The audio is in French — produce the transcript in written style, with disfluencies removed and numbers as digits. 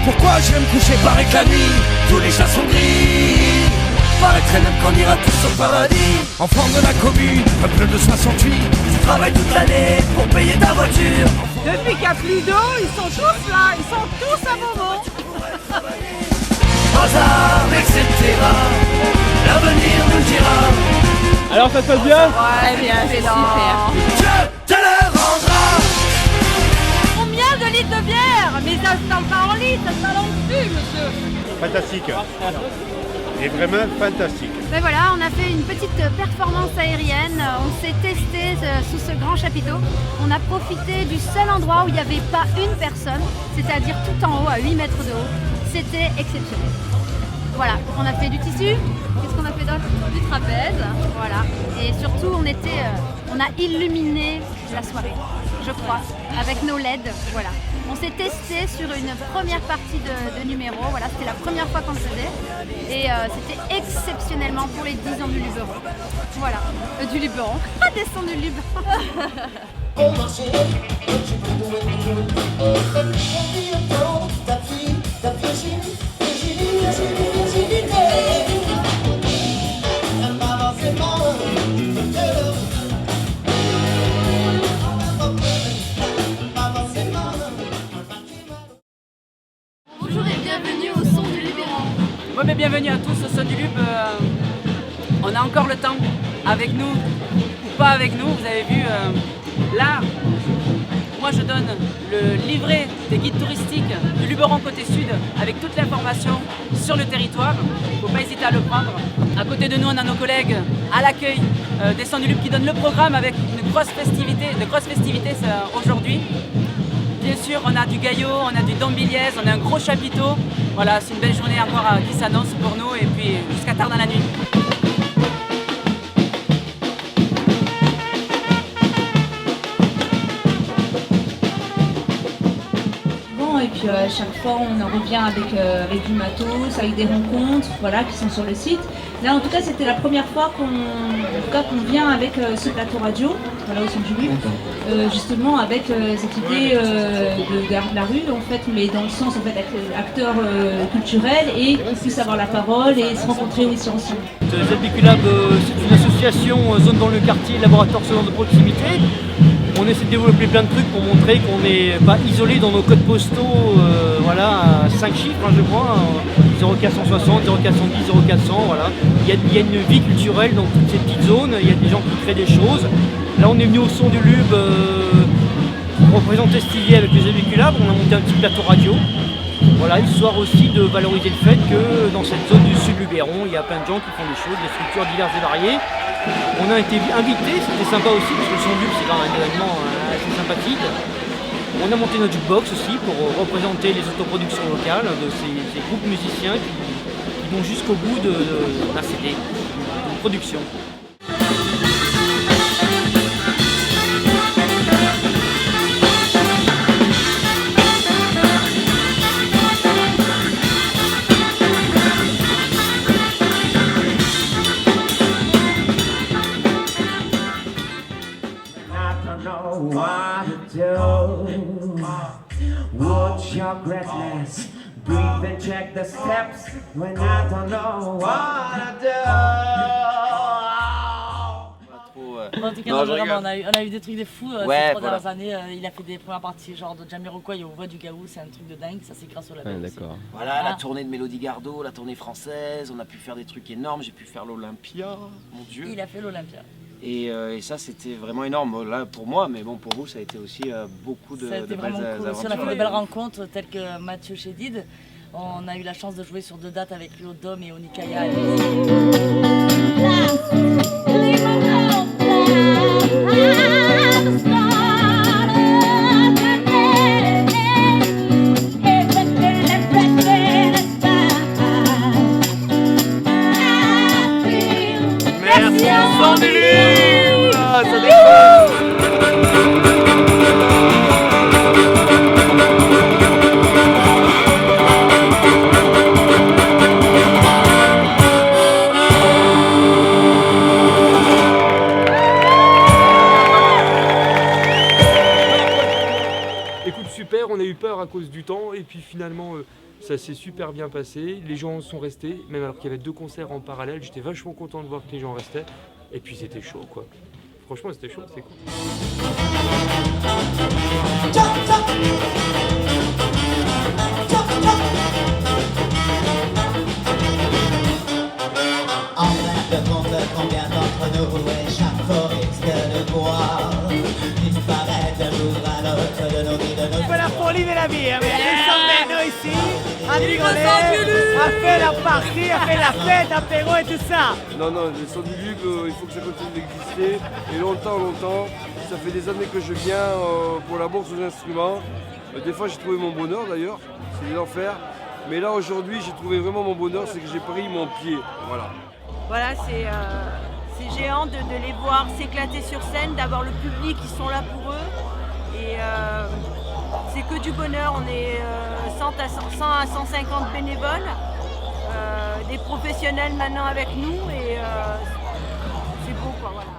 Pourquoi je vais me coucher pareil que la nuit? Tous les chats sont gris. Paraîtrait même qu'on ira tous au paradis. Enfant de la commune, peuple de 68, tu travailles toute l'année pour payer ta voiture. Depuis qu'il n'y a plus d'eau, ils sont tous là, ils sont tous à Beaumont. Hasard, etc. L'avenir nous dira. Alors ça se passe bien? Ouais, bien, c'est super. Je te le rendras. Combien de litres de bière? Mais ça se parle pas en litres, ça se parle en cul, monsieur. Fantastique. Et vraiment fantastique. Ben voilà, on a fait une petite performance aérienne, on s'est testé sous ce grand chapiteau. On a profité du seul endroit où il n'y avait pas une personne, c'est-à-dire tout en haut, à 8 mètres de haut. C'était exceptionnel. Voilà, on a fait du tissu, qu'est-ce qu'on a fait d'autre? Du trapèze, voilà. Et surtout, on a illuminé la soirée, je crois, avec nos LED, voilà. On s'est testé sur une première partie de numéro, voilà, c'était la première fois qu'on le faisait. Et c'était exceptionnellement pour les 10 ans du Luberon. Voilà, du Luberon, des sons du Luberon. Bonjour et bienvenue au son du Luberon. Ouais, mais bienvenue à tous au son du Lube. On a encore le temps, avec nous ou pas avec nous, vous avez vu. Là, moi je donne le livret des guides touristiques du Luberon côté sud avec toute l'information sur le territoire. Il ne faut pas hésiter à le prendre. À côté de nous, on a nos collègues à l'accueil des Sons du Lube qui donnent le programme avec une grosse festivité, de grosses festivités aujourd'hui. Bien sûr, on a du Gaillot, on a du Dombiliez, on a un gros chapiteau. Voilà, c'est une belle journée encore qui s'annonce pour nous et puis jusqu'à tard dans la nuit. Et puis à chaque fois on en revient avec du matos, avec des rencontres voilà, qui sont sur le site. Là en tout cas c'était la première fois qu'on vient avec ce plateau radio, voilà, au centre du Lube, justement avec cette idée de Gare de la rue en fait, mais dans le sens en fait d'être acteur culturel et qu'on puisse avoir la parole et se rencontrer aussi ensemble. ZBQ-Lab, c'est une association zone dans le quartier, laboratoire sonore de proximité. On essaie de développer plein de trucs pour montrer qu'on n'est pas isolé dans nos codes postaux, voilà, à 5 chiffres, je crois, 0460, 0410, 0400, voilà. Il y a une vie culturelle dans toutes ces petites zones, il y a des gens qui créent des choses. Là, on est venu au son du Lube pour représenter Stivier avec les ZBQ-Lab, on a monté un petit plateau radio. Voilà, histoire aussi de valoriser le fait que dans cette zone du sud Luberon, il y a plein de gens qui font des choses, des structures diverses et variées. On a été invités, c'était sympa aussi parce que le son du Lube c'est quand même un événement assez sympathique. On a monté notre jukebox aussi pour représenter les autoproductions locales de ces groupes musiciens qui vont jusqu'au bout d'un CD, d'une production. What to do? Watch your greatness. Breathe and check the steps when I don't know what to do. En tout cas, non, vraiment, on a eu des trucs de fous ces 3 dernières années. Il a fait des premières parties genre de Jamiroquai au Voix du Gaou, c'est un truc de dingue, ça c'est grâce au label. D'accord. Voilà, la tournée de Mélodie Gardot, la tournée française, on a pu faire des trucs énormes, j'ai pu faire l'Olympia, mon Dieu. Il a fait l'Olympia. Et ça c'était vraiment énorme, là pour moi, mais bon pour vous ça a été aussi beaucoup de belles cool. aventures. On a fait de belles rencontres telles que Mathieu Chédid. On a eu la chance de jouer sur 2 dates avec lui au Dôme et au Nikaya. Merci au son du Lube, ça déconne. concert, on a eu peur à cause du temps et puis finalement ça s'est super bien passé. Les gens sont restés, même alors qu'il y avait 2 concerts en parallèle. J'étais vachement content de voir que les gens restaient et puis c'était chaud quoi. Franchement c'était chaud, c'est cool. En train de compte combien d'entre nous échappent de boire, disparaître d'un jour à l'autre de nos vies, de nos... C'est la folie de la vie, hein, mais nous sommes venus ici à rigoler, à faire la partie, à faire la fête, apéro et tout ça. Non, le son du Lube, il faut que ça continue d'exister, et longtemps. Ça fait des années que je viens pour la bourse aux instruments. Des fois j'ai trouvé mon bonheur d'ailleurs, c'est l'enfer. Mais là aujourd'hui j'ai trouvé vraiment mon bonheur, c'est que j'ai pris mon pied, voilà. Voilà, c'est géant de les voir s'éclater sur scène, d'avoir le public qui sont là pour eux. Et c'est que du bonheur, on est 100 à 150 bénévoles, des professionnels maintenant avec nous et c'est beau quoi, voilà.